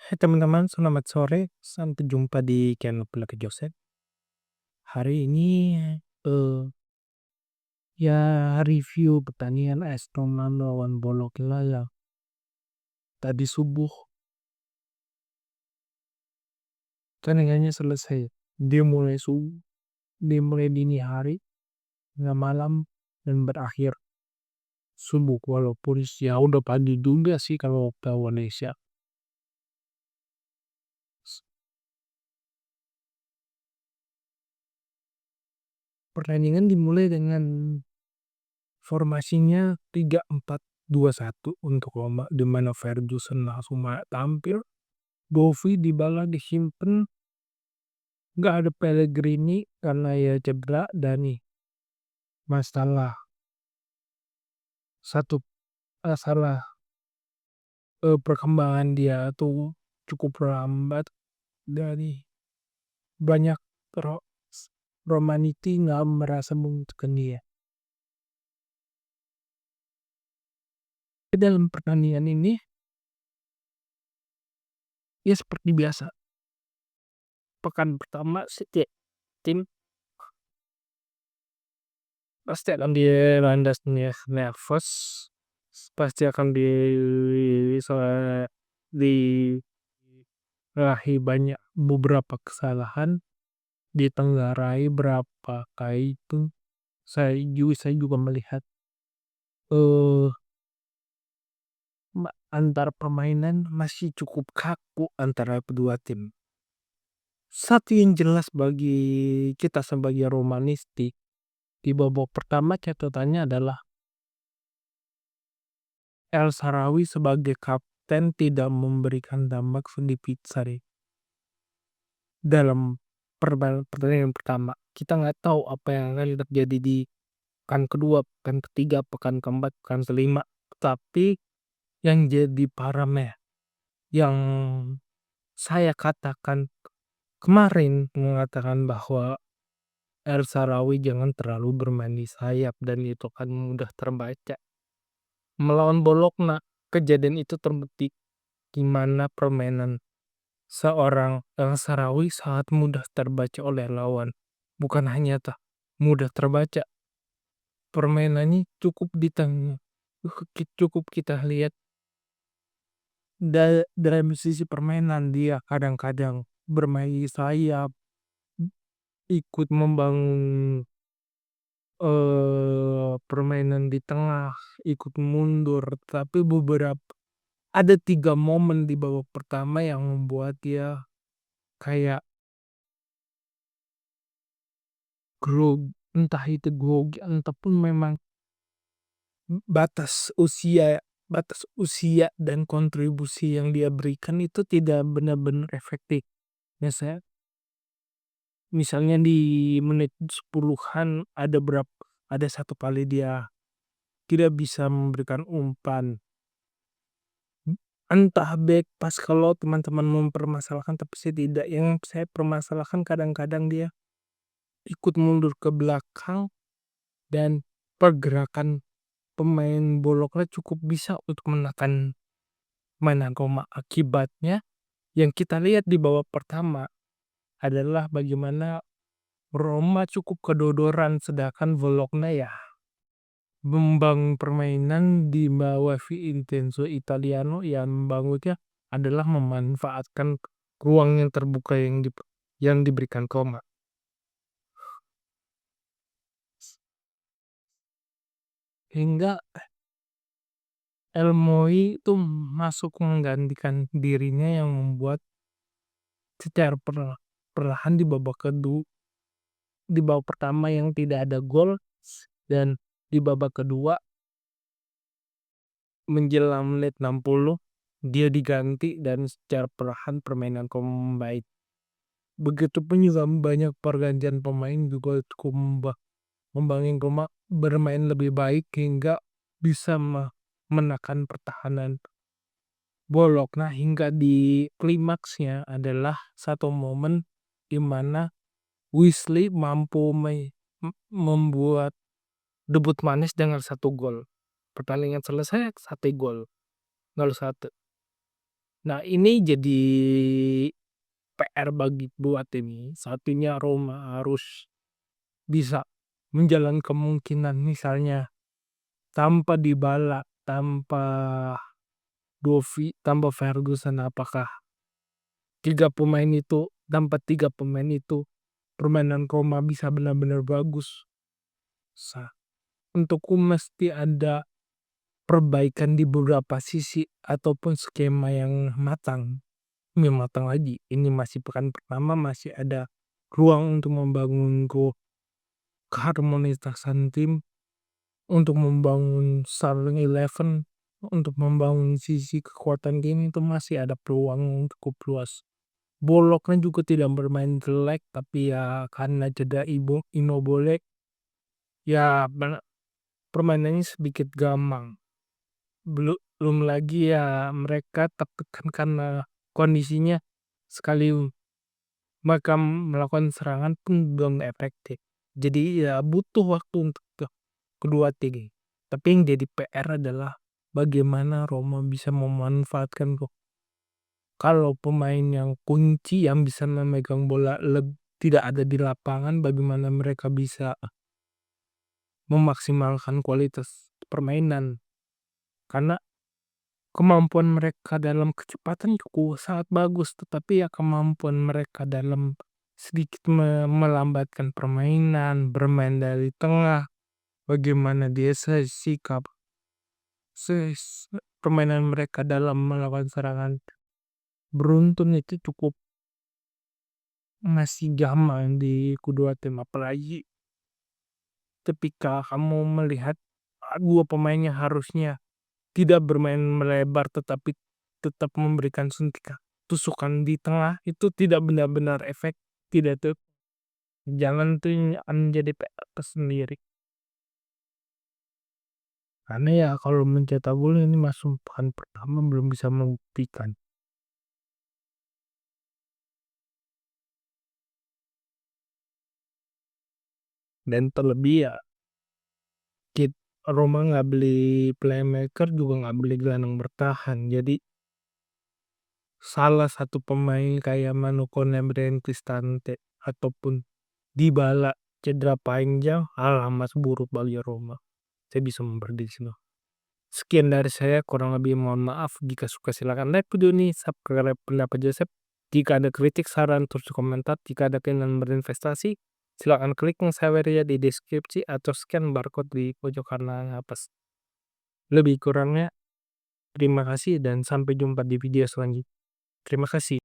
Hai teman-teman, selamat sore. Sampai jumpa di channel Pelaki Joseph. Hari ini eh ya review pertandingan AS Roma lawan Bologna tadi subuh. Pertandingannya selesai. Dimulai subuh, dimulai dini hari, tengah malam dan berakhir subuh. Walaupun ya udah pagi juga sih kalau waktu Indonesia. Pertandingan dimulai dengan formasinya 3-4-2-1 untuk Roma, di mana Ferguson langsung tampil. Bovi Dybala disimpan, nggak ada Pellegrini karena ya cedera dan nih masalah satu masalah perkembangan dia tuh cukup lambat dari banyak ro Romaniti nggak merasa membutuhkan dia. Dalam pertandingan ini ya seperti biasa, pekan pertama setiap tim pasti akan dilandas nervous, pasti akan diraih banyak beberapa kesalahan, ditenggarai berapa kali itu. Saya juga melihat eh antar permainan masih cukup kaku antara kedua tim. Satu yang jelas bagi kita sebagai Romanisti, di babak pertama catatannya adalah El Shaarawy sebagai kapten tidak memberikan dampak sedikit dalam pertandingan pertama. Kita nggak tahu apa yang akan terjadi di pekan kedua, pekan ketiga, pekan keempat, pekan kelima. Tapi yang jadi parameter yang saya katakan kemarin mengatakan bahwa El Shaarawy jangan terlalu bermain di sayap dan itu kan mudah terbaca. Melawan Bologna, kejadian itu terbukti di mana permainan seorang El Shaarawy sangat mudah terbaca oleh lawan. Bukan hanya mudah terbaca, permainannya cukup di tengah. Cukup kita lihat dari sisi permainan dia kadang-kadang bermain di sayap, ikut membangun permainan di tengah, ikut mundur. Tapi ada 3 momen di babak pertama yang membuat dia kayak entah itu grogi ataupun memang batas usia dan kontribusi yang dia berikan itu tidak benar-benar efektif. Misalnya di menit 10-an ada satu kali dia tidak bisa memberikan umpan. Entah back pas kalau teman-teman mempermasalahkan, tapi saya tidak. Yang saya permasalahkan kadang-kadang dia ikut mundur ke belakang dan pergerakan pemain Bologna cukup bisa untuk menekan mainan Roma. Akibatnya yang kita lihat di babak pertama adalah bagaimana Roma cukup kedodoran sedangkan Bologna ya membangun permainan di bawah Vincenzo Italiano yang membangunnya adalah memanfaatkan ruang yang terbuka yang diberikan Roma. Hingga Elmoi itu masuk menggantikan dirinya yang membuat secara perlahan di babak pertama yang tidak ada gol dan di babak kedua menjelang menit 60 dia diganti dan secara perlahan permainan membaik. Begitupun juga banyak pergantian pemain juga cukup membangun Roma bermain lebih baik hingga bisa menekan pertahanan Bologna hingga di klimaksnya adalah satu momen di mana Wesley mampu membuat debut manis dengan 1 gol. Pertandingan selesai 1 gol, 0-1. Nah, ini jadi PR bagi buat ini, satunya Roma harus bisa menjalan kemungkinan misalnya tanpa Dybala, tanpa tanpa Ferguson, apakah 3 pemain itu tanpa 3 pemain itu permainan Roma bisa benar-benar bagus. Untukku mesti ada perbaikan di beberapa sisi ataupun skema yang matang. Ini matang lagi, ini masih pekan pertama, masih ada ruang untuk membangun keharmonisan tim, untuk membangun starting eleven, untuk membangun sisi kekuatan tim itu masih ada peluang cukup luas. Boloknya juga tidak bermain jelek, tapi ya karena jeda Immobile ya permainannya sedikit gamang. Belum lagi ya mereka tertekan karena kondisinya sekali mereka melakukan serangan pun belum efektif. Jadi ya butuh waktu untuk kedua tim. Tapi yang jadi PR adalah bagaimana Roma bisa memanfaatkan kalau pemain yang kunci yang bisa memegang bola tidak ada di lapangan, bagaimana mereka bisa memaksimalkan kualitas permainan. Karena kemampuan mereka dalam kecepatan cukup sangat bagus, tetapi ya kemampuan mereka dalam sedikit melambatkan permainan, bermain dari tengah, bagaimana dia sikap permainan mereka dalam melakukan serangan beruntun itu cukup masih gamang di kedua tim. Apalagi ketika kamu melihat dua pemainnya harusnya tidak bermain melebar tetapi tetap memberikan suntikan tusukan di tengah itu tidak benar-benar efek, tidak tuh jangan tuh menjadi PR tersendiri. Karena ya kalau mencetak gol ini masuk pekan pertama belum bisa membuktikan. Dan terlebih ya Roma nggak beli playmaker juga nggak beli gelandang bertahan. Jadi salah satu pemain kayak Manu Bryan Cristante ataupun Dybala cedera panjang, alamat buruk bagi Roma. Saya bisa memprediksi loh. Sekian dari saya, kurang lebih mohon maaf. Jika suka silakan like video ini, subscribe pendapat Joseph. Jika ada kritik, saran, tulis komentar. Jika ada keinginan berinvestasi, silakan klik link saya di deskripsi atau scan barcode di pojok kanan atas. Lebih kurangnya, terima kasih dan sampai jumpa di video selanjutnya. Terima kasih.